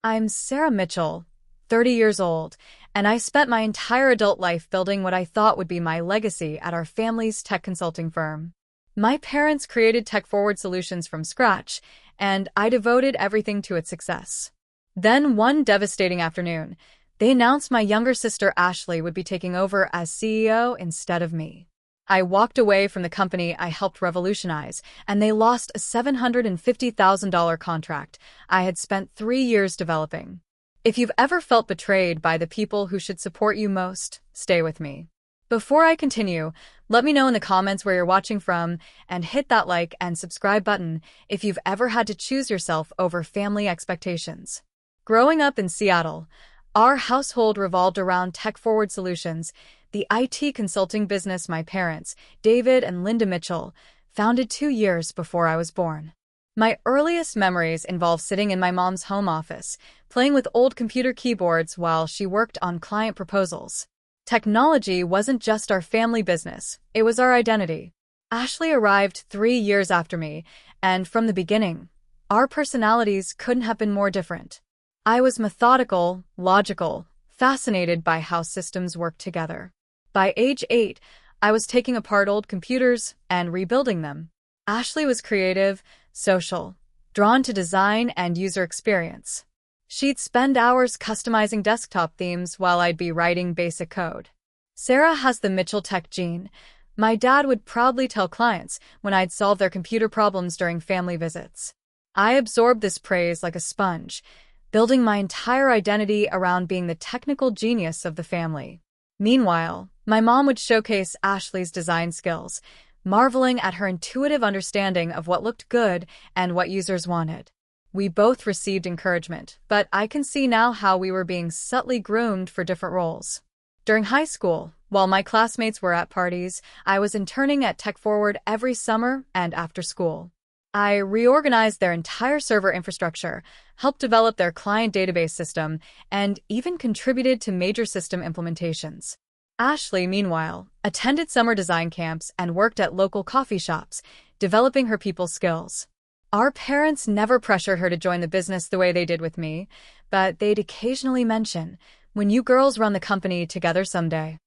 I'm Sarah Mitchell, 30 years old, and I spent my entire adult life building what I thought would be my legacy at our family's tech consulting firm. My parents created tech-forward solutions from scratch, and I devoted everything to its success. Then, one devastating afternoon, they announced my younger sister Ashley would be taking over as CEO instead of me. I walked away from the company I helped revolutionize, and they lost a $750,000 contract I had spent 3 years developing. If you've ever felt betrayed by the people who should support you most, stay with me. Before I continue, let me know in the comments where you're watching from, and hit that like and subscribe button if you've ever had to choose yourself over family expectations. Growing up in Seattle, our household revolved around tech-forward solutions, the IT consulting business my parents, David and Linda Mitchell, founded 2 years before I was born. My earliest memories involve sitting in my mom's home office, playing with old computer keyboards while she worked on client proposals. Technology wasn't just our family business, it was our identity. Ashley arrived 3 years after me, and from the beginning, our personalities couldn't have been more different. I was methodical, logical, fascinated by how systems work together. By age 8, I was taking apart old computers and rebuilding them. Ashley was creative, social, drawn to design and user experience. She'd spend hours customizing desktop themes while I'd be writing basic code. Sarah has the Mitchell tech gene. My dad would proudly tell clients when I'd solve their computer problems during family visits. I absorbed this praise like a sponge, building my entire identity around being the technical genius of the family. Meanwhile, my mom would showcase Ashley's design skills, marveling at her intuitive understanding of what looked good and what users wanted. We both received encouragement, but I can see now how we were being subtly groomed for different roles. During high school, while my classmates were at parties, I was interning at Tech Forward every summer and after school. I reorganized their entire server infrastructure, helped develop their client database system, and even contributed to major system implementations. Ashley, meanwhile, attended summer design camps and worked at local coffee shops, developing her people skills. Our parents never pressured her to join the business the way they did with me, but they'd occasionally mention, "When you girls run the company together someday."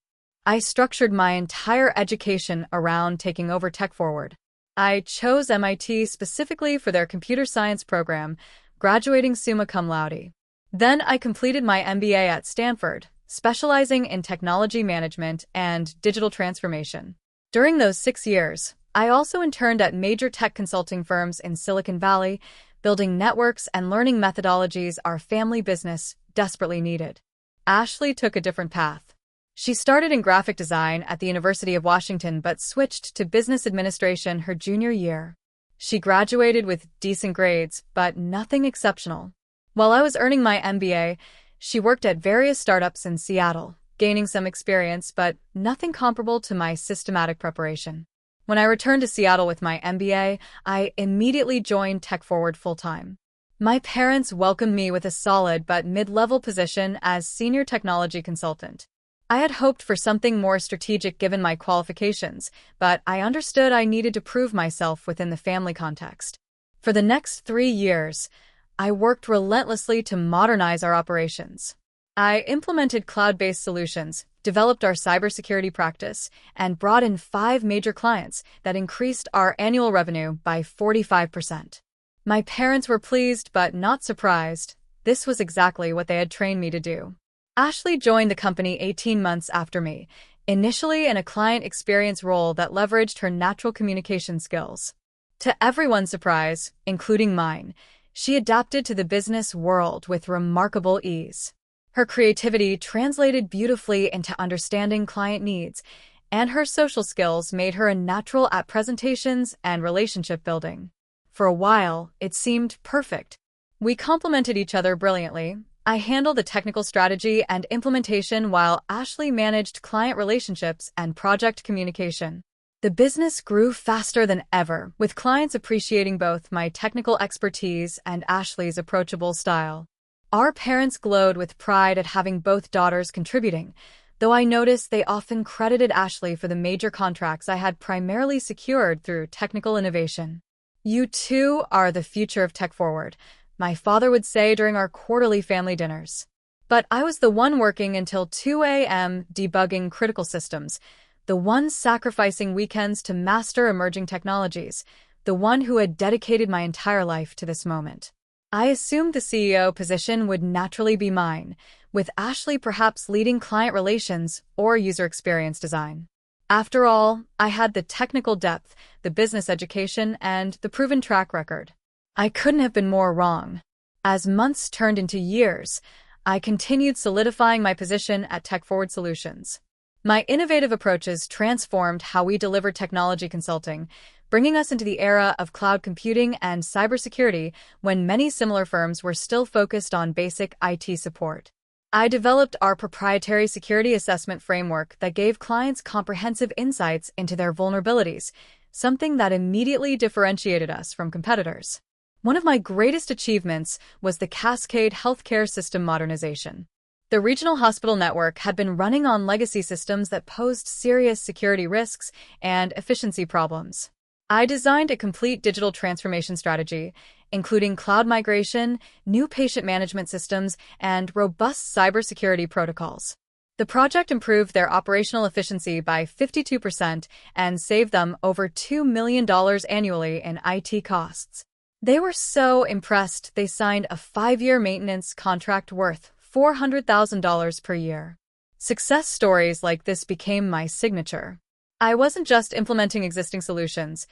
I structured my entire education around taking over Tech Forward. I chose MIT specifically for their computer science program, graduating summa cum laude. Then I completed my MBA at Stanford, specializing in technology management and digital transformation. During those 6 years, I also interned at major tech consulting firms in Silicon Valley, building networks and learning methodologies our family business desperately needed. Ashley took a different path. She started in graphic design at the University of Washington but switched to business administration her junior year. She graduated with decent grades, but nothing exceptional. While I was earning my MBA, she worked at various startups in Seattle, gaining some experience but nothing comparable to my systematic preparation. When I returned to Seattle with my MBA, I immediately joined Tech Forward full-time. My parents welcomed me with a solid but mid-level position as senior technology consultant. I had hoped for something more strategic given my qualifications, but I understood I needed to prove myself within the family context. For the next 3 years, I worked relentlessly to modernize our operations. I implemented cloud-based solutions, developed our cybersecurity practice, and brought in 5 major clients that increased our annual revenue by 45%. My parents were pleased but not surprised. This was exactly what they had trained me to do. Ashley joined the company 18 months after me, initially in a client experience role that leveraged her natural communication skills. To everyone's surprise, including mine, she adapted to the business world with remarkable ease. Her creativity translated beautifully into understanding client needs, and her social skills made her a natural at presentations and relationship building. For a while, it seemed perfect. We complemented each other brilliantly. I handled the technical strategy and implementation while Ashley managed client relationships and project communication. The business grew faster than ever, with clients appreciating both my technical expertise and Ashley's approachable style. Our parents glowed with pride at having both daughters contributing, though I noticed they often credited Ashley for the major contracts I had primarily secured through technical innovation. "You two are the future of Tech Forward," my father would say during our quarterly family dinners. But I was the one working until 2 a.m. debugging critical systems, the one sacrificing weekends to master emerging technologies, the one who had dedicated my entire life to this moment. I assumed the CEO position would naturally be mine, with Ashley perhaps leading client relations or user experience design. After all, I had the technical depth, the business education, and the proven track record. I couldn't have been more wrong. As months turned into years, I continued solidifying my position at Tech Forward Solutions. My innovative approaches transformed how we deliver technology consulting, bringing us into the era of cloud computing and cybersecurity when many similar firms were still focused on basic IT support. I developed our proprietary security assessment framework that gave clients comprehensive insights into their vulnerabilities, something that immediately differentiated us from competitors. One of my greatest achievements was the Cascade healthcare system modernization. The regional hospital network had been running on legacy systems that posed serious security risks and efficiency problems. I designed a complete digital transformation strategy, including cloud migration, new patient management systems, and robust cybersecurity protocols. The project improved their operational efficiency by 52% and saved them over $2 million annually in IT costs. They were so impressed they signed a 5-year maintenance contract worth $400,000 per year. Success stories like this became my signature. I wasn't just implementing existing solutions.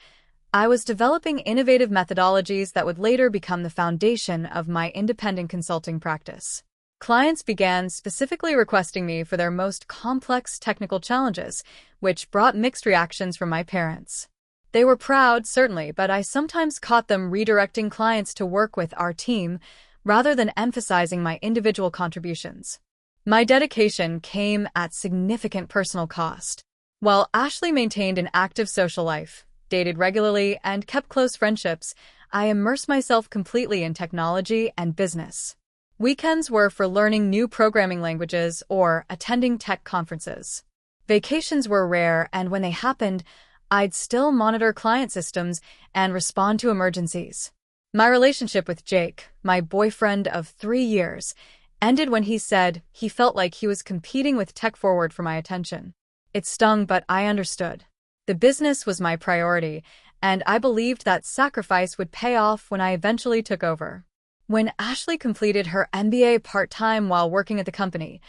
I was developing innovative methodologies that would later become the foundation of my independent consulting practice. Clients began specifically requesting me for their most complex technical challenges, which brought mixed reactions from my parents. They were proud, certainly, but I sometimes caught them redirecting clients to work with our team rather than emphasizing my individual contributions. My dedication came at significant personal cost. While Ashley maintained an active social life, dated regularly, and kept close friendships, I immersed myself completely in technology and business. Weekends were for learning new programming languages or attending tech conferences. Vacations were rare, and when they happened, I'd still monitor client systems and respond to emergencies. My relationship with Jake, my boyfriend of 3 years, ended when he said he felt like he was competing with Tech Forward for my attention. It stung, but I understood. The business was my priority, and I believed that sacrifice would pay off when I eventually took over. When Ashley completed her MBA part-time while working at the company,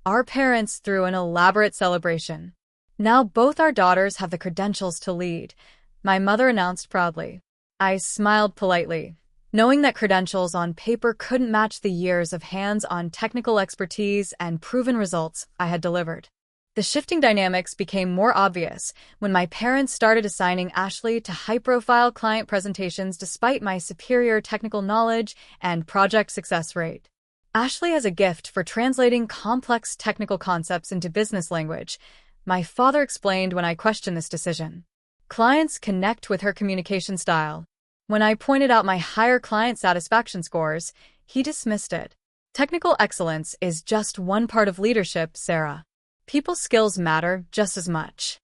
our parents threw an elaborate celebration. Now both our daughters have the credentials to lead, my mother announced proudly. I smiled politely, knowing that credentials on paper couldn't match the years of hands-on technical expertise and proven results I had delivered. The shifting dynamics became more obvious when my parents started assigning Ashley to high-profile client presentations despite my superior technical knowledge and project success rate. Ashley has a gift for translating complex technical concepts into business language, my father explained when I questioned this decision. Clients connect with her communication style. When I pointed out my higher client satisfaction scores, he dismissed it. Technical excellence is just one part of leadership, Sarah. People skills matter just as much.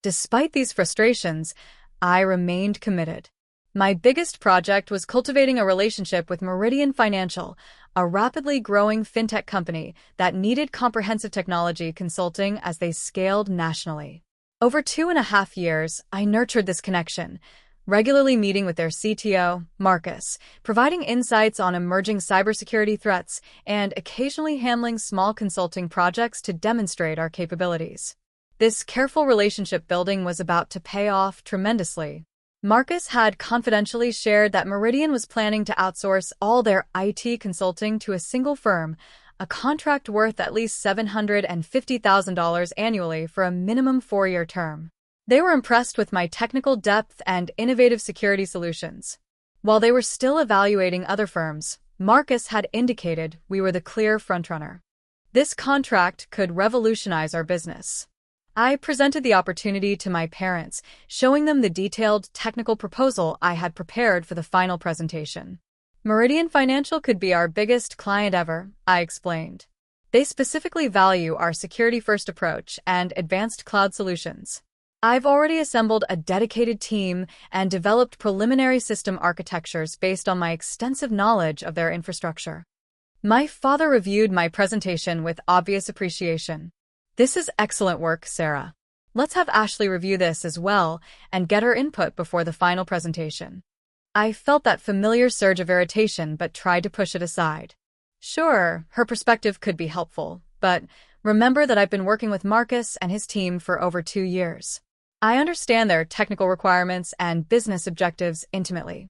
Despite these frustrations, I remained committed. My biggest project was cultivating a relationship with Meridian Financial, a rapidly growing fintech company that needed comprehensive technology consulting as they scaled nationally. Over 2.5 years, I nurtured this connection, regularly meeting with their CTO, Marcus, providing insights on emerging cybersecurity threats, and occasionally handling small consulting projects to demonstrate our capabilities. This careful relationship building was about to pay off tremendously. Marcus had confidentially shared that Meridian was planning to outsource all their IT consulting to a single firm, a contract worth at least $750,000 annually for a minimum 4-year term. They were impressed with my technical depth and innovative security solutions. While they were still evaluating other firms, Marcus had indicated we were the clear frontrunner. This contract could revolutionize our business. I presented the opportunity to my parents, showing them the detailed technical proposal I had prepared for the final presentation. Meridian Financial could be our biggest client ever, I explained. They specifically value our security-first approach and advanced cloud solutions. I've already assembled a dedicated team and developed preliminary system architectures based on my extensive knowledge of their infrastructure. My father reviewed my presentation with obvious appreciation. This is excellent work, Sarah. Let's have Ashley review this as well and get her input before the final presentation. I felt that familiar surge of irritation but tried to push it aside. Sure, her perspective could be helpful, but remember that I've been working with Marcus and his team for over 2 years. I understand their technical requirements and business objectives intimately.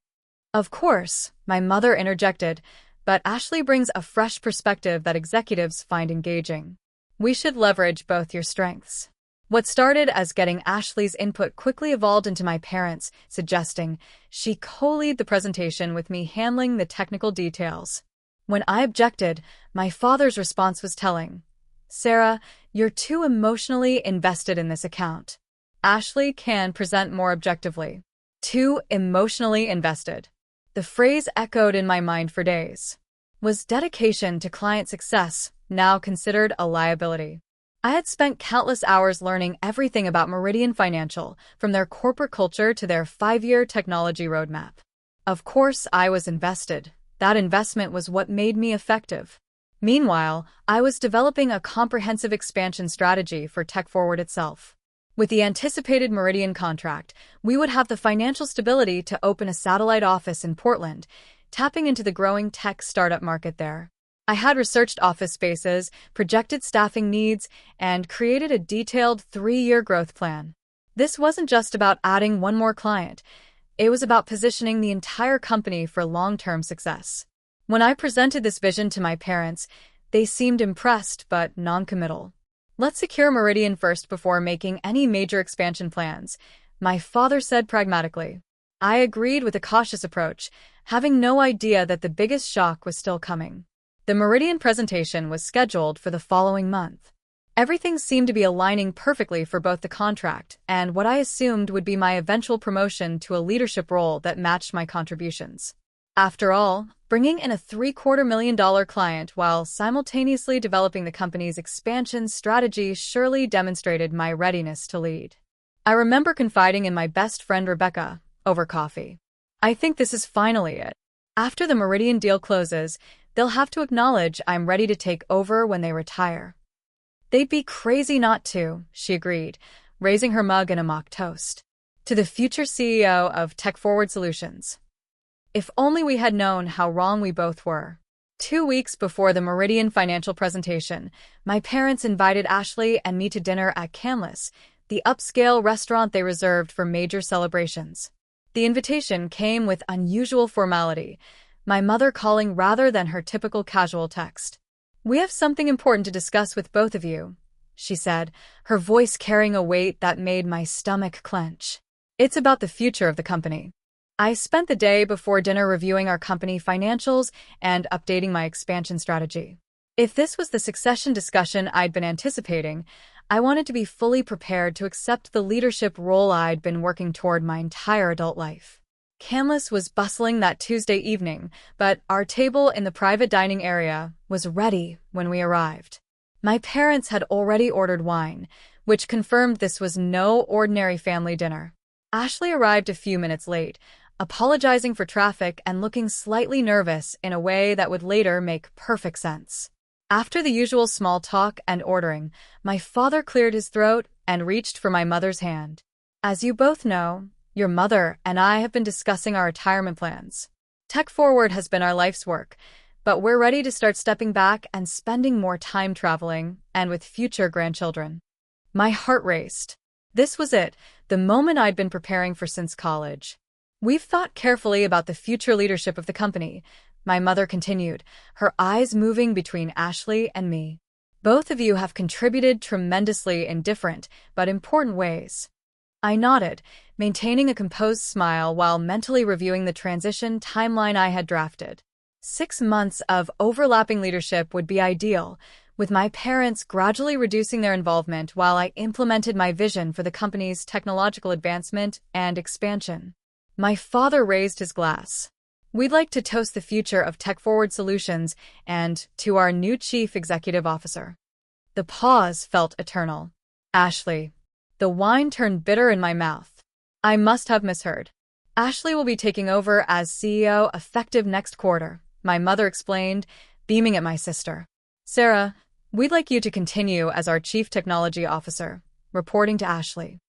Of course, my mother interjected, but Ashley brings a fresh perspective that executives find engaging. We should leverage both your strengths. What started as getting Ashley's input quickly evolved into my parents suggesting she co-lead the presentation with me handling the technical details. When I objected, my father's response was telling. Sarah, you're too emotionally invested in this account. Ashley can present more objectively. Too emotionally invested. The phrase echoed in my mind for days. Was dedication to client success now considered a liability? I had spent countless hours learning everything about Meridian Financial, from their corporate culture to their 5-year technology roadmap. Of course, I was invested. That investment was what made me effective. Meanwhile, I was developing a comprehensive expansion strategy for TechForward itself. With the anticipated Meridian contract, we would have the financial stability to open a satellite office in Portland, tapping into the growing tech startup market there. I had researched office spaces, projected staffing needs, and created a detailed 3-year growth plan. This wasn't just about adding one more client. It was about positioning the entire company for long-term success. When I presented this vision to my parents, they seemed impressed but non-committal. Let's secure Meridian first before making any major expansion plans, my father said pragmatically. I agreed with a cautious approach, having no idea that the biggest shock was still coming. The Meridian presentation was scheduled for the following month. Everything seemed to be aligning perfectly for both the contract and what I assumed would be my eventual promotion to a leadership role that matched my contributions. After all, bringing in a $750,000 client while simultaneously developing the company's expansion strategy surely demonstrated my readiness to lead. I remember confiding in my best friend Rebecca over coffee. I think this is finally it. After the Meridian deal closes, they'll have to acknowledge I'm ready to take over when they retire. They'd be crazy not to, she agreed, raising her mug in a mock toast. To the future CEO of TechForward Solutions. If only we had known how wrong we both were. 2 weeks before the Meridian financial presentation, my parents invited Ashley and me to dinner at Canlis, the upscale restaurant they reserved for major celebrations. The invitation came with unusual formality, my mother calling rather than her typical casual text. We have something important to discuss with both of you, she said, her voice carrying a weight that made my stomach clench. It's about the future of the company. I spent the day before dinner reviewing our company financials and updating my expansion strategy. If this was the succession discussion I'd been anticipating, I wanted to be fully prepared to accept the leadership role I'd been working toward my entire adult life. Canlis was bustling that Tuesday evening, but our table in the private dining area was ready when we arrived. My parents had already ordered wine, which confirmed this was no ordinary family dinner. Ashley arrived a few minutes late, apologizing for traffic and looking slightly nervous in a way that would later make perfect sense. After the usual small talk and ordering, my father cleared his throat and reached for my mother's hand. As you both know, your mother and I have been discussing our retirement plans. TechForward has been our life's work, but we're ready to start stepping back and spending more time traveling and with future grandchildren. My heart raced. This was it, the moment I'd been preparing for since college. We've thought carefully about the future leadership of the company, my mother continued, her eyes moving between Ashley and me. Both of you have contributed tremendously in different but important ways. I nodded, maintaining a composed smile while mentally reviewing the transition timeline I had drafted. 6 months of overlapping leadership would be ideal, with my parents gradually reducing their involvement while I implemented my vision for the company's technological advancement and expansion. My father raised his glass. We'd like to toast the future of TechForward Solutions and to our new Chief Executive Officer. The pause felt eternal. Ashley. The wine turned bitter in my mouth. I must have misheard. Ashley will be taking over as CEO effective next quarter, my mother explained, beaming at my sister. Sarah, we'd like you to continue as our Chief Technology Officer, reporting to Ashley.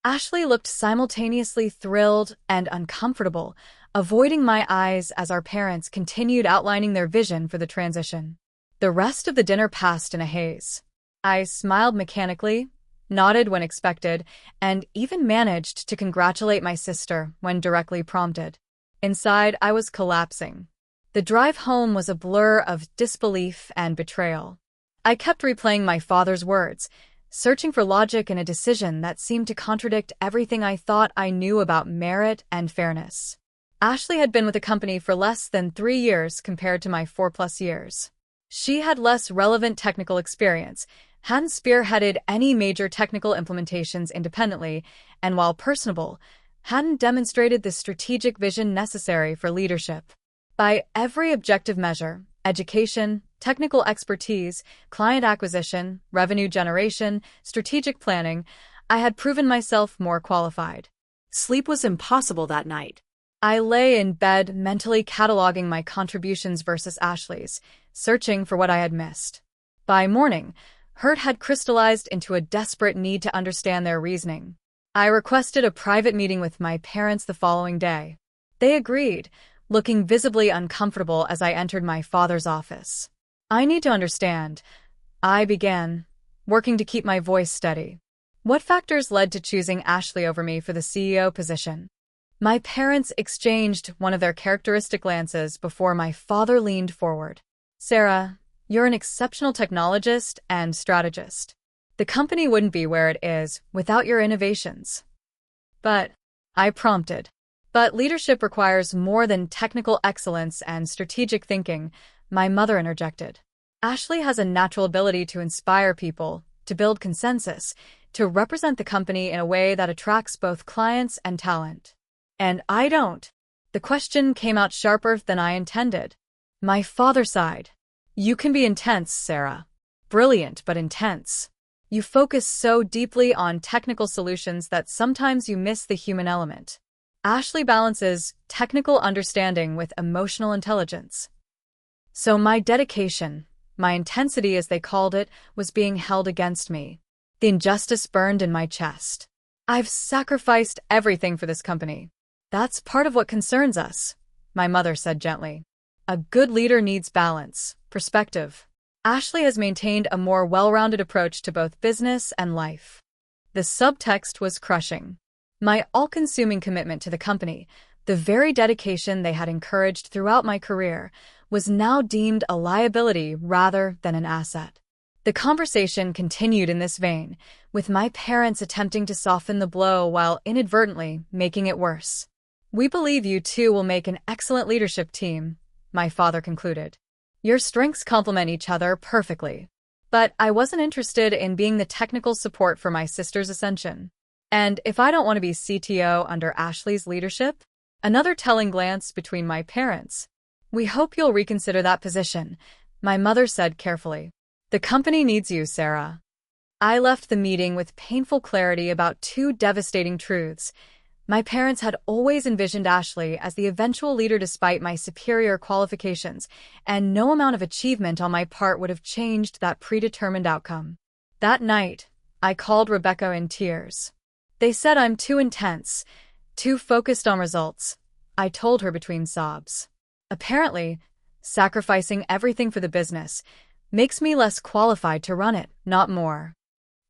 Ashley looked simultaneously thrilled and uncomfortable, avoiding my eyes as our parents continued outlining their vision for the transition. The rest of the dinner passed in a haze. I smiled mechanically, nodded when expected, and even managed to congratulate my sister when directly prompted. Inside, I was collapsing. The drive home was a blur of disbelief and betrayal. I kept replaying my father's words, searching for logic in a decision that seemed to contradict everything I thought I knew about merit and fairness. Ashley had been with the company for less than 3 years compared to my 4+ years. She had less relevant technical experience, hadn't spearheaded any major technical implementations independently, and while personable, hadn't demonstrated the strategic vision necessary for leadership. By every objective measure, education, technical expertise, client acquisition, revenue generation, strategic planning, I had proven myself more qualified. Sleep was impossible that night. I lay in bed mentally cataloging my contributions versus Ashley's, searching for what I had missed. By morning, hurt had crystallized into a desperate need to understand their reasoning. I requested a private meeting with my parents the following day. They agreed, looking visibly uncomfortable as I entered my father's office. I need to understand, I began, working to keep my voice steady. What factors led to choosing Ashley over me for the CEO position? My parents exchanged one of their characteristic glances before my father leaned forward. Sarah, you're an exceptional technologist and strategist. The company wouldn't be where it is without your innovations. But, I prompted. But leadership requires more than technical excellence and strategic thinking, my mother interjected. Ashley has a natural ability to inspire people, to build consensus, to represent the company in a way that attracts both clients and talent. And I don't. The question came out sharper than I intended. My father sighed. You can be intense, Sarah. Brilliant, but intense. You focus so deeply on technical solutions that sometimes you miss the human element. Ashley balances technical understanding with emotional intelligence. So my dedication, my intensity as they called it, was being held against me. The injustice burned in my chest. I've sacrificed everything for this company. That's part of what concerns us, my mother said gently. A good leader needs balance, perspective. Ashley has maintained a more well-rounded approach to both business and life. The subtext was crushing. My all-consuming commitment to the company, the very dedication they had encouraged throughout my career, was now deemed a liability rather than an asset. The conversation continued in this vein, with my parents attempting to soften the blow while inadvertently making it worse. We believe you two will make an excellent leadership team, my father concluded. Your strengths complement each other perfectly. But I wasn't interested in being the technical support for my sister's ascension. And if I don't want to be CTO under Ashley's leadership? Another telling glance between my parents. We hope you'll reconsider that position, my mother said carefully. The company needs you, Sarah. I left the meeting with painful clarity about 2 devastating truths. My parents had always envisioned Ashley as the eventual leader despite my superior qualifications, and no amount of achievement on my part would have changed that predetermined outcome. That night, I called Rebecca in tears. They said I'm too intense, too focused on results, I told her between sobs. Apparently, sacrificing everything for the business makes me less qualified to run it, not more.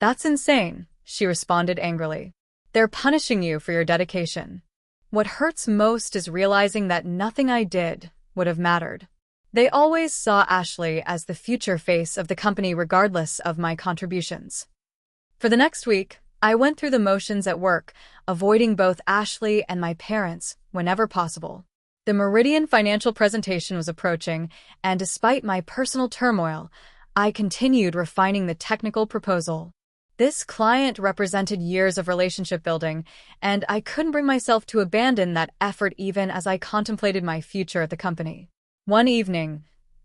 That's insane, she responded angrily. They're punishing you for your dedication. What hurts most is realizing that nothing I did would have mattered. They always saw Ashley as the future face of the company regardless of my contributions. For the next week, I went through the motions at work, avoiding both Ashley and my parents whenever possible. The Meridian financial presentation was approaching, and despite my personal turmoil, I continued refining the technical proposal. This client represented years of relationship building, and I couldn't bring myself to abandon that effort even as I contemplated my future at the company. One evening,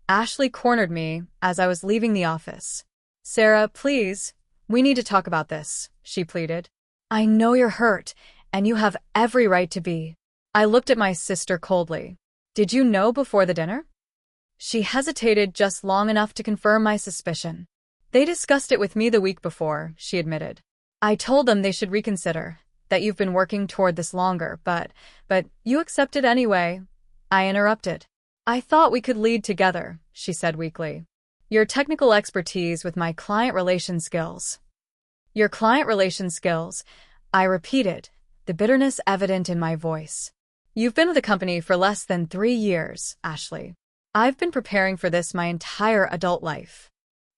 Ashley cornered me as I was leaving the office. Sarah, please, we need to talk about this, she pleaded. I know you're hurt, and you have every right to be. I looked at my sister coldly. Did you know before the dinner? She hesitated just long enough to confirm my suspicion. They discussed it with me the week before, she admitted. I told them they should reconsider, that you've been working toward this longer, but you accepted anyway. I interrupted. I thought we could lead together, she said weakly. Your technical expertise with my client relation skills. Your client relation skills, I repeated, the bitterness evident in my voice. You've been with the company for less than 3 years, Ashley. I've been preparing for this my entire adult life.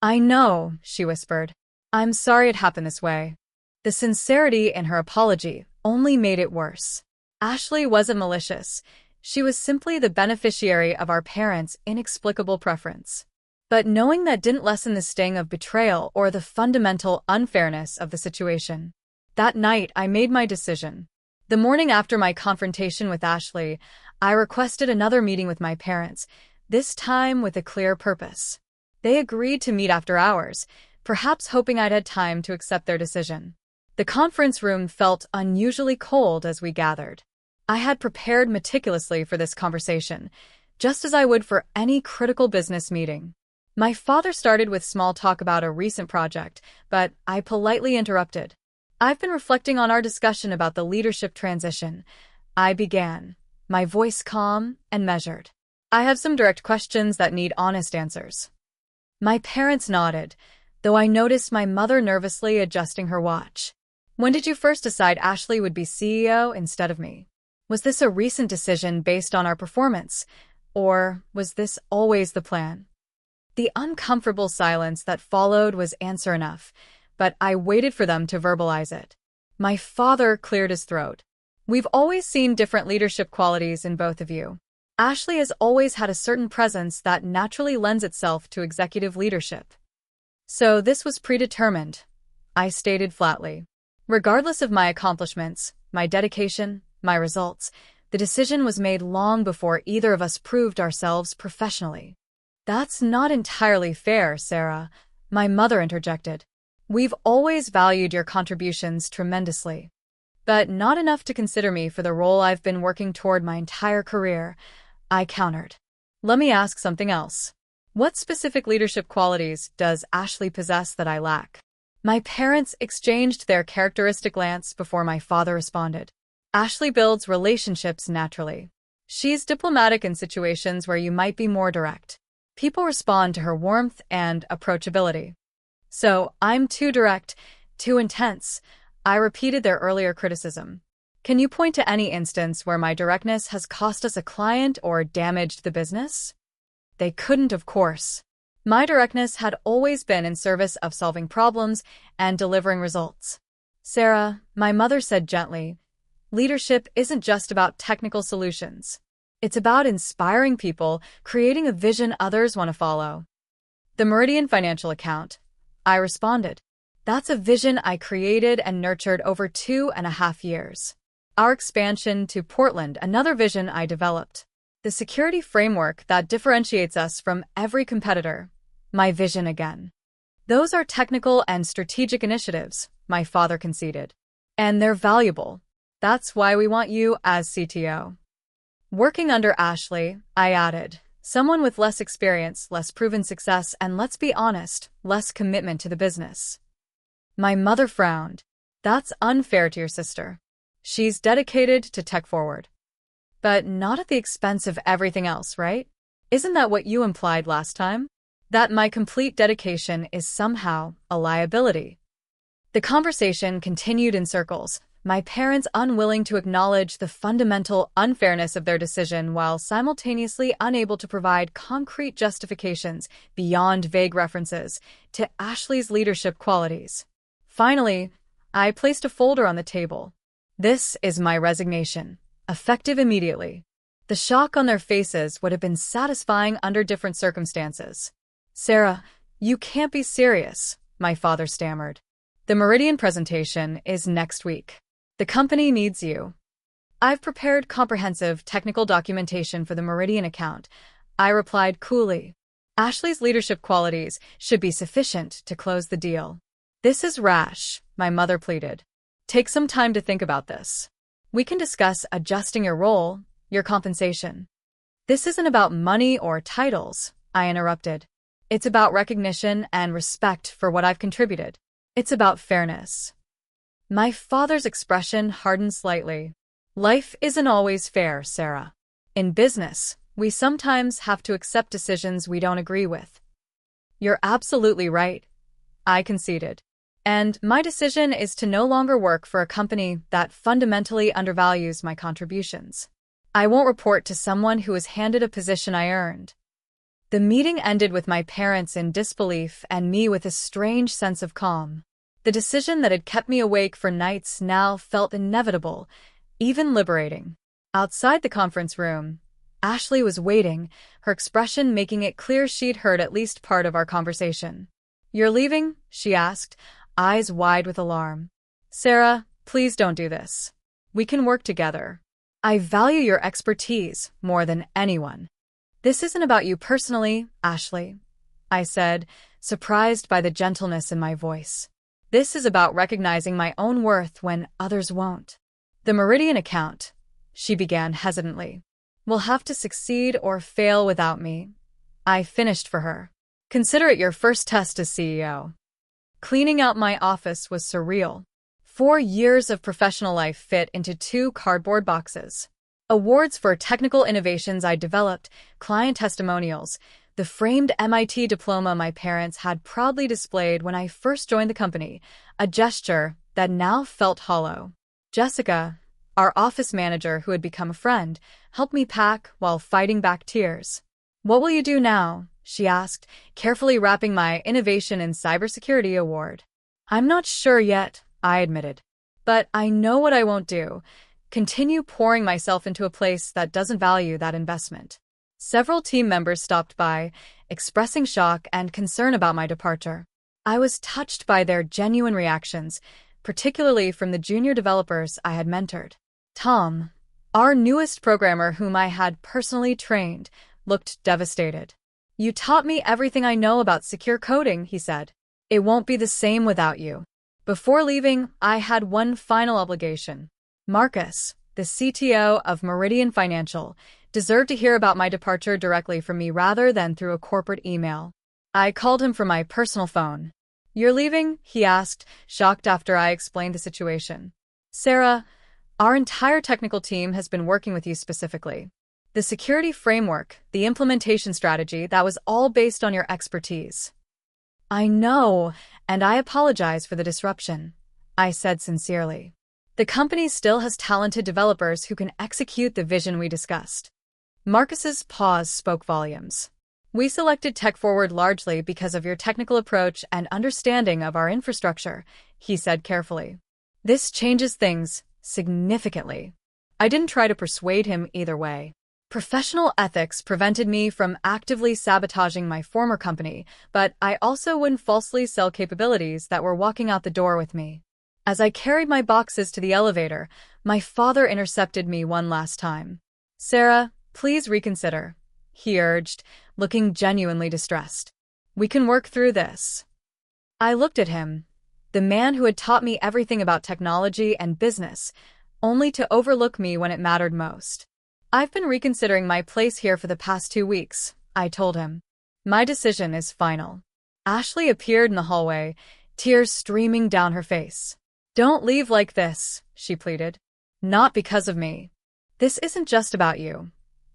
I know, she whispered. I'm sorry it happened this way. The sincerity in her apology only made it worse. Ashley wasn't malicious. She was simply the beneficiary of our parents' inexplicable preference. But knowing that didn't lessen the sting of betrayal or the fundamental unfairness of the situation. That night, I made my decision. The morning after my confrontation with Ashley, I requested another meeting with my parents, this time with a clear purpose. They agreed to meet after hours, perhaps hoping I'd had time to accept their decision. The conference room felt unusually cold as we gathered. I had prepared meticulously for this conversation, just as I would for any critical business meeting. My father started with small talk about a recent project, but I politely interrupted. I've been reflecting on our discussion about the leadership transition. I began, my voice calm and measured. I have some direct questions that need honest answers. My parents nodded, though I noticed my mother nervously adjusting her watch. When did you first decide Ashley would be CEO instead of me? Was this a recent decision based on our performance, or was this always the plan? The uncomfortable silence that followed was answer enough, but I waited for them to verbalize it. My father cleared his throat. We've always seen different leadership qualities in both of you. Ashley has always had a certain presence that naturally lends itself to executive leadership. So this was predetermined, I stated flatly. Regardless of my accomplishments, my dedication, my results, the decision was made long before either of us proved ourselves professionally. That's not entirely fair, Sarah, my mother interjected. We've always valued your contributions tremendously, but not enough to consider me for the role I've been working toward my entire career, I countered. Let me ask something else. What specific leadership qualities does Ashley possess that I lack? My parents exchanged their characteristic glance before my father responded. Ashley builds relationships naturally. She's diplomatic in situations where you might be more direct. People respond to her warmth and approachability. So, I'm too direct, too intense. I repeated their earlier criticism. Can you point to any instance where my directness has cost us a client or damaged the business? They couldn't, of course. My directness had always been in service of solving problems and delivering results. Sarah, my mother said gently, leadership isn't just about technical solutions. It's about inspiring people, creating a vision others want to follow. The Meridian financial account, I responded. That's a vision I created and nurtured over 2.5 years. Our expansion to Portland, another vision I developed. The security framework that differentiates us from every competitor. My vision again. Those are technical and strategic initiatives, my father conceded. And they're valuable. That's why we want you as CTO. Working under Ashley, I added, someone with less experience, less proven success, and let's be honest, less commitment to the business. My mother frowned. That's unfair to your sister. She's dedicated to tech forward. But not at the expense of everything else, right? Isn't that what you implied last time? That my complete dedication is somehow a liability. The conversation continued in circles, my parents unwilling to acknowledge the fundamental unfairness of their decision while simultaneously unable to provide concrete justifications beyond vague references to Ashley's leadership qualities. Finally, I placed a folder on the table. This is my resignation, effective immediately. The shock on their faces would have been satisfying under different circumstances. Sarah, you can't be serious, my father stammered. The Meridian presentation is next week. The company needs you. I've prepared comprehensive technical documentation for the Meridian account, I replied coolly. Ashley's leadership qualities should be sufficient to close the deal. This is rash, my mother pleaded. Take some time to think about this. We can discuss adjusting your role, your compensation. This isn't about money or titles, I interrupted. It's about recognition and respect for what I've contributed. It's about fairness. My father's expression hardened slightly. Life isn't always fair, Sarah. In business, we sometimes have to accept decisions we don't agree with. You're absolutely right, I conceded. And my decision is to no longer work for a company that fundamentally undervalues my contributions. I won't report to someone who was handed a position I earned. The meeting ended with my parents in disbelief and me with a strange sense of calm. The decision that had kept me awake for nights now felt inevitable, even liberating. Outside the conference room, Ashley was waiting, her expression making it clear she'd heard at least part of our conversation. "You're leaving?" she asked, eyes wide with alarm. "Sarah, please don't do this. We can work together. I value your expertise more than anyone." "This isn't about you personally, Ashley," I said, surprised by the gentleness in my voice. "This is about recognizing my own worth when others won't." "The Meridian account," she began hesitantly, "will have to succeed or fail without me," I finished for her. "Consider it your first test as CEO." Cleaning out my office was surreal. 4 years of professional life fit into 2 cardboard boxes. Awards for technical innovations I developed, client testimonials, the framed MIT diploma my parents had proudly displayed when I first joined the company, a gesture that now felt hollow. Jessica, our office manager who had become a friend, helped me pack while fighting back tears. "What will you do now?" she asked, carefully wrapping my Innovation in Cybersecurity award. "I'm not sure yet," I admitted. "But I know what I won't do. Continue pouring myself into a place that doesn't value that investment." Several team members stopped by, expressing shock and concern about my departure. I was touched by their genuine reactions, particularly from the junior developers I had mentored. Tom, our newest programmer whom I had personally trained, looked devastated. "You taught me everything I know about secure coding," he said. "It won't be the same without you." Before leaving, I had one final obligation. Marcus, the CTO of Meridian Financial, deserved to hear about my departure directly from me rather than through a corporate email. I called him from my personal phone. "You're leaving?" he asked, shocked after I explained the situation. "Sarah, our entire technical team has been working with you specifically. The security framework, the implementation strategy, that was all based on your expertise." "I know, and I apologize for the disruption," I said sincerely. "The company still has talented developers who can execute the vision we discussed." Marcus's pause spoke volumes. "We selected TechForward largely because of your technical approach and understanding of our infrastructure," he said carefully. "This changes things significantly." I didn't try to persuade him either way. Professional ethics prevented me from actively sabotaging my former company, but I also wouldn't falsely sell capabilities that were walking out the door with me. As I carried my boxes to the elevator, my father intercepted me one last time. "Sarah, please reconsider," he urged, looking genuinely distressed. "We can work through this." I looked at him, the man who had taught me everything about technology and business, only to overlook me when it mattered most. "I've been reconsidering my place here for the past 2 weeks," I told him. "My decision is final." Ashley appeared in the hallway, tears streaming down her face. "Don't leave like this," she pleaded. "Not because of me. This isn't just about you,"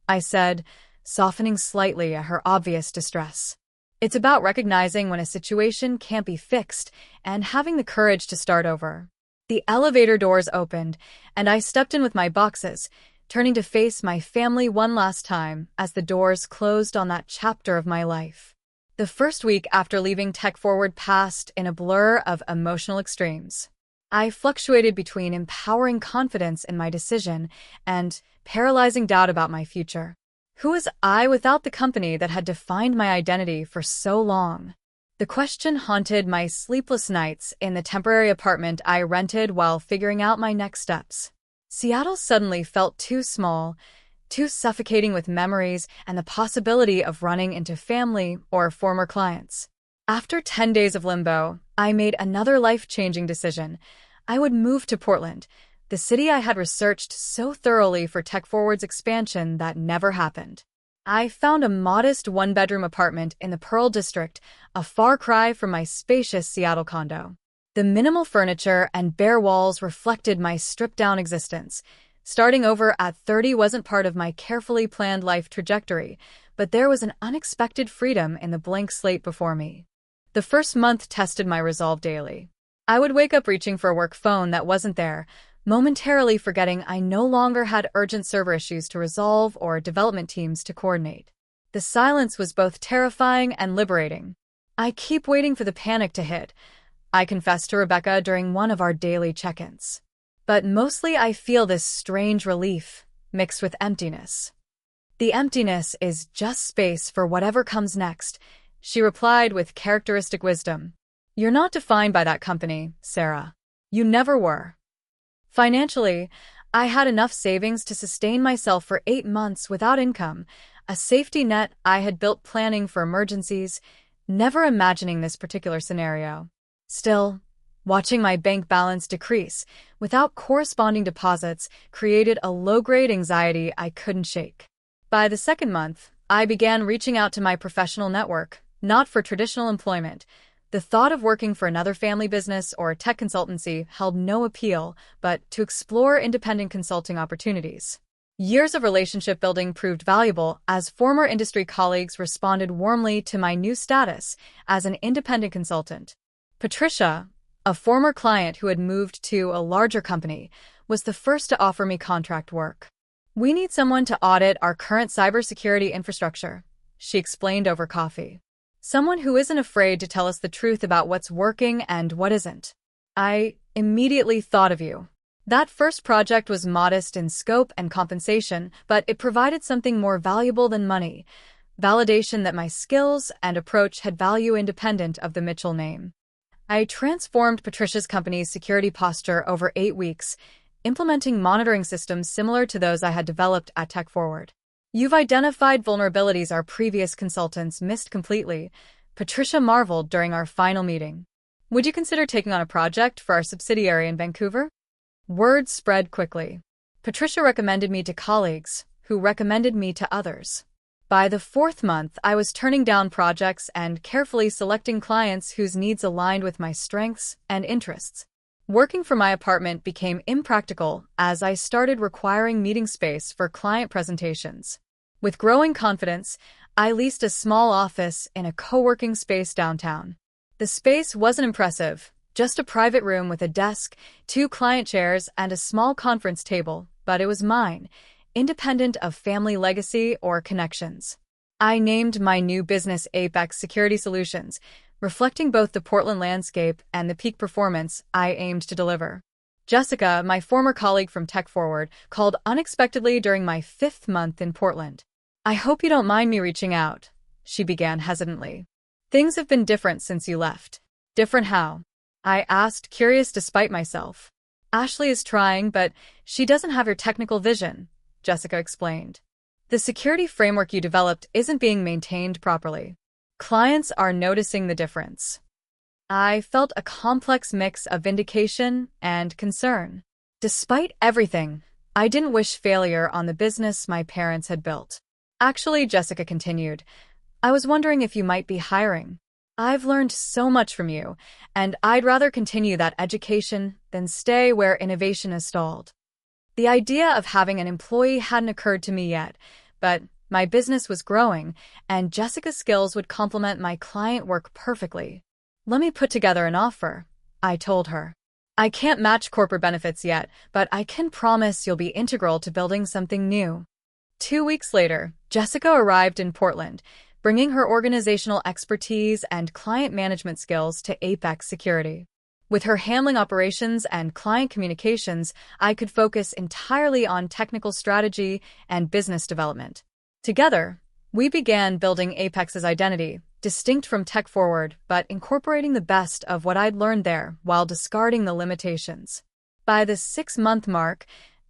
I said, softening slightly at her obvious distress. "It's about recognizing when a situation can't be fixed and having the courage to start over." The elevator doors opened, and I stepped in with my boxes, turning to face my family one last time as the doors closed on that chapter of my life. The first week after leaving TechForward passed in a blur of emotional extremes. I fluctuated between empowering confidence in my decision and paralyzing doubt about my future. Who was I without the company that had defined my identity for so long? The question haunted my sleepless nights in the temporary apartment I rented while figuring out my next steps. Seattle suddenly felt too small, too suffocating with memories and the possibility of running into family or former clients. After 10 days of limbo, I made another life-changing decision. I would move to Portland, the city I had researched so thoroughly for TechForward's expansion that never happened. I found a modest one-bedroom apartment in the Pearl District, a far cry from my spacious Seattle condo. The minimal furniture and bare walls reflected my stripped-down existence. Starting over at 30 wasn't part of my carefully planned life trajectory, but there was an unexpected freedom in the blank slate before me. The first month tested my resolve daily. I would wake up reaching for a work phone that wasn't there, momentarily forgetting I no longer had urgent server issues to resolve or development teams to coordinate. The silence was both terrifying and liberating. I keep waiting for the panic to hit, I confessed to Rebecca during one of our daily check-ins. But mostly I feel this strange relief, mixed with emptiness. The emptiness is just space for whatever comes next, she replied with characteristic wisdom. You're not defined by that company, Sarah. You never were. Financially, I had enough savings to sustain myself for 8 months without income, a safety net I had built planning for emergencies, never imagining this particular scenario. Still, watching my bank balance decrease without corresponding deposits created a low-grade anxiety I couldn't shake. By the second month, I began reaching out to my professional network, not for traditional employment. The thought of working for another family business or a tech consultancy held no appeal, but to explore independent consulting opportunities. Years of relationship building proved valuable as former industry colleagues responded warmly to my new status as an independent consultant. Patricia, a former client who had moved to a larger company, was the first to offer me contract work. We need someone to audit our current cybersecurity infrastructure, she explained over coffee. Someone who isn't afraid to tell us the truth about what's working and what isn't. I immediately thought of you. That first project was modest in scope and compensation, but it provided something more valuable than money, validation that my skills and approach had value independent of the Mitchell name. I transformed Patricia's company's security posture over 8 weeks, implementing monitoring systems similar to those I had developed at TechForward. You've identified vulnerabilities our previous consultants missed completely, Patricia marveled during our final meeting. Would you consider taking on a project for our subsidiary in Vancouver? Word spread quickly. Patricia recommended me to colleagues, who recommended me to others. By the 4th month, I was turning down projects and carefully selecting clients whose needs aligned with my strengths and interests. Working from my apartment became impractical as I started requiring meeting space for client presentations. With growing confidence, I leased a small office in a co-working space downtown. The space wasn't impressive, just a private room with a desk, 2 client chairs, and a small conference table, but it was mine, independent of family legacy or connections. I named my new business Apex Security Solutions, reflecting both the Portland landscape and the peak performance I aimed to deliver. Jessica, my former colleague from TechForward, called unexpectedly during my 5th month in Portland. I hope you don't mind me reaching out, she began hesitantly. Things have been different since you left. Different how? I asked, curious despite myself. Ashley is trying, but she doesn't have your technical vision, Jessica explained. The security framework you developed isn't being maintained properly. Clients are noticing the difference. I felt a complex mix of vindication and concern. Despite everything, I didn't wish failure on the business my parents had built. Actually, Jessica continued, I was wondering if you might be hiring. I've learned so much from you, and I'd rather continue that education than stay where innovation is stalled. The idea of having an employee hadn't occurred to me yet, but my business was growing, and Jessica's skills would complement my client work perfectly. Let me put together an offer, I told her. I can't match corporate benefits yet, but I can promise you'll be integral to building something new. 2 weeks later, Jessica arrived in Portland, bringing her organizational expertise and client management skills to Apex Security. With her handling operations and client communications, I could focus entirely on technical strategy and business development. Together, we began building Apex's identity, distinct from TechForward, but incorporating the best of what I'd learned there while discarding the limitations. By the 6-month mark,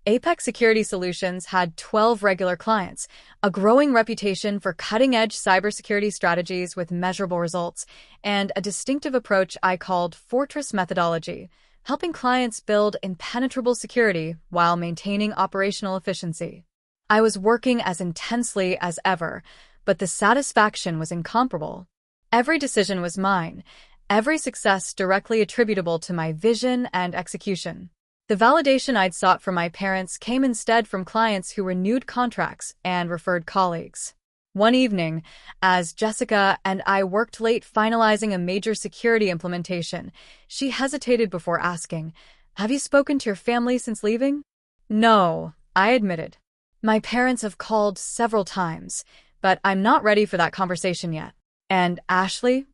Apex Security Solutions had 12 regular clients, a growing reputation for cutting-edge cybersecurity strategies with measurable results, and a distinctive approach I called Fortress methodology, helping clients build impenetrable security while maintaining operational efficiency. I was working as intensely as ever, but the satisfaction was incomparable. Every decision was mine, every success directly attributable to my vision and execution. The validation I'd sought from my parents came instead from clients who renewed contracts and referred colleagues. One evening, as Jessica and I worked late finalizing a major security implementation, she hesitated before asking, "Have you spoken to your family since leaving?" "No," I admitted. "My parents have called several times, but I'm not ready for that conversation yet." "And Ashley?"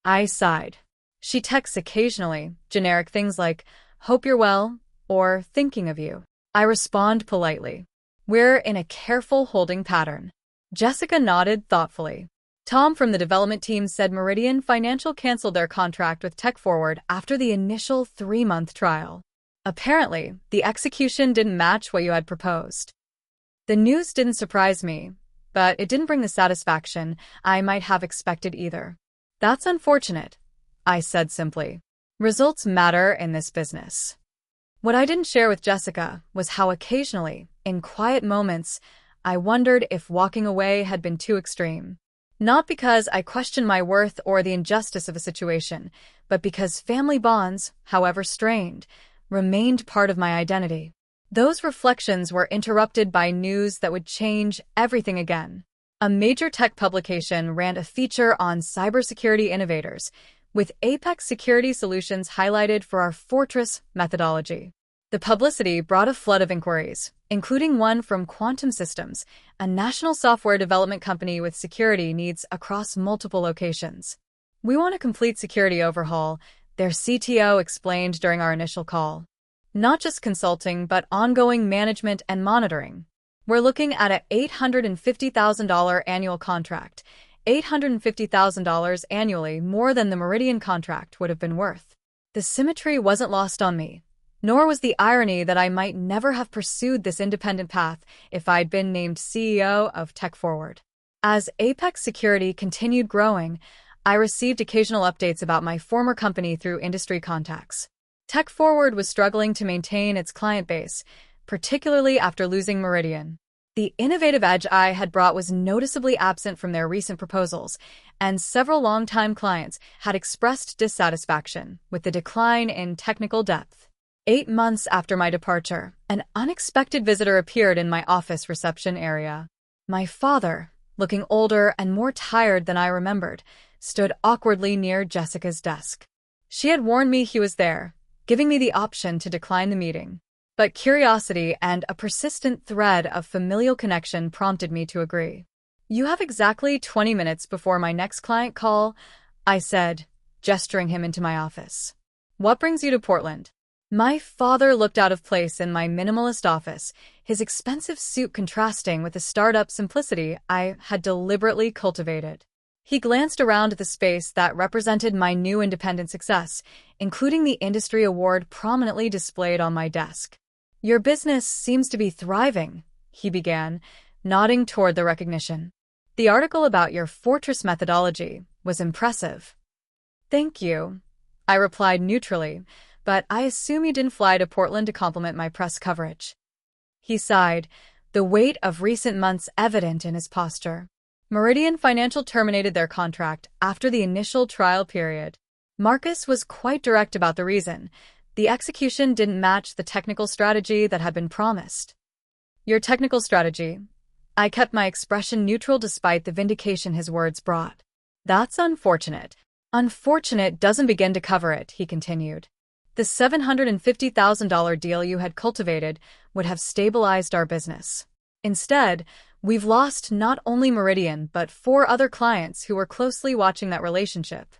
I sighed. "She texts occasionally, generic things like, 'Hope you're well,' or 'thinking of you.' I respond politely. We're in a careful holding pattern." Jessica nodded thoughtfully. "Tom from the development team said Meridian Financial canceled their contract with TechForward after the initial 3-month trial. Apparently, the execution didn't match what you had proposed." The news didn't surprise me, but it didn't bring the satisfaction I might have expected either. "That's unfortunate," I said simply. "Results matter in this business." What I didn't share with Jessica was how occasionally, in quiet moments, I wondered if walking away had been too extreme. Not because I questioned my worth or the injustice of a situation, but because family bonds, however strained, remained part of my identity. Those reflections were interrupted by news that would change everything again. A major tech publication ran a feature on cybersecurity innovators, with Apex Security Solutions highlighted for our Fortress methodology. The publicity brought a flood of inquiries, including one from Quantum Systems, a national software development company with security needs across multiple locations. "We want a complete security overhaul," their CTO explained during our initial call. "Not just consulting, but ongoing management and monitoring. We're looking at an $850,000 annual contract, $850,000 annually more than the Meridian contract would have been worth." The symmetry wasn't lost on me, nor was the irony that I might never have pursued this independent path if I'd been named CEO of TechForward. As Apex Security continued growing, I received occasional updates about my former company through industry contacts. TechForward was struggling to maintain its client base, particularly after losing Meridian. The innovative edge I had brought was noticeably absent from their recent proposals, and several longtime clients had expressed dissatisfaction with the decline in technical depth. 8 months after my departure, an unexpected visitor appeared in my office reception area. My father, looking older and more tired than I remembered, stood awkwardly near Jessica's desk. She had warned me he was there, giving me the option to decline the meeting. But curiosity and a persistent thread of familial connection prompted me to agree. "You have exactly 20 minutes before my next client call," I said, gesturing him into my office. "What brings you to Portland?" My father looked out of place in my minimalist office, his expensive suit contrasting with the startup simplicity I had deliberately cultivated. He glanced around at the space that represented my new independent success, including the industry award prominently displayed on my desk. "Your business seems to be thriving," he began, nodding toward the recognition. "The article about your Fortress methodology was impressive." "Thank you," I replied neutrally, "but I assume you didn't fly to Portland to compliment my press coverage." He sighed, the weight of recent months evident in his posture. Meridian Financial terminated their contract after the initial trial period. Marcus was quite direct about the reason. The execution didn't match the technical strategy that had been promised. "Your technical strategy?" I kept my expression neutral despite the vindication his words brought. "That's unfortunate." "Unfortunate doesn't begin to cover it," he continued. "The $750,000 deal you had cultivated would have stabilized our business. Instead, we've lost not only Meridian but 4 other clients who were closely watching that relationship."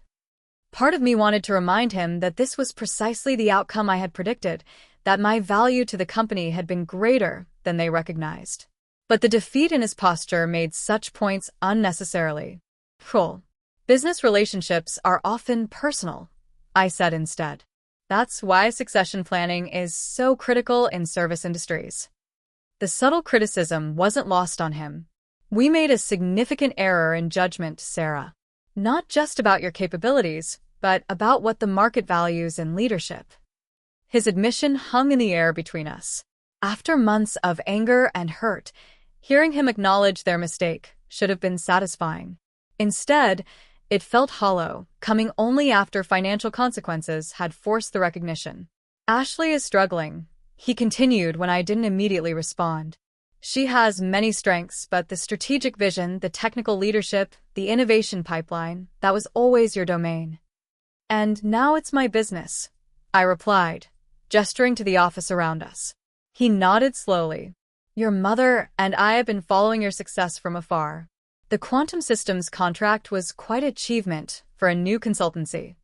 Part of me wanted to remind him that this was precisely the outcome I had predicted, that my value to the company had been greater than they recognized. But the defeat in his posture made such points unnecessarily cruel. "Business relationships are often personal," I said instead. "That's why succession planning is so critical in service industries." The subtle criticism wasn't lost on him. "We made a significant error in judgment, Sarah. Not just about your capabilities, but about what the market values in leadership." His admission hung in the air between us. After months of anger and hurt, hearing him acknowledge their mistake should have been satisfying. Instead, it felt hollow, coming only after financial consequences had forced the recognition. Ashley is struggling, he continued when I didn't immediately respond. She has many strengths, but the strategic vision, the technical leadership, the innovation pipeline, that was always your domain. And now it's my business, I replied, gesturing to the office around us. He nodded slowly. Your mother and I have been following your success from afar. The quantum systems contract was quite an achievement for a new consultancy.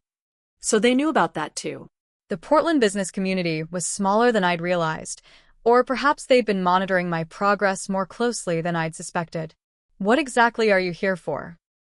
So they knew about that too. The Portland business community was smaller than I'd realized, or perhaps they'd been monitoring my progress more closely than I'd suspected. What exactly are you here for?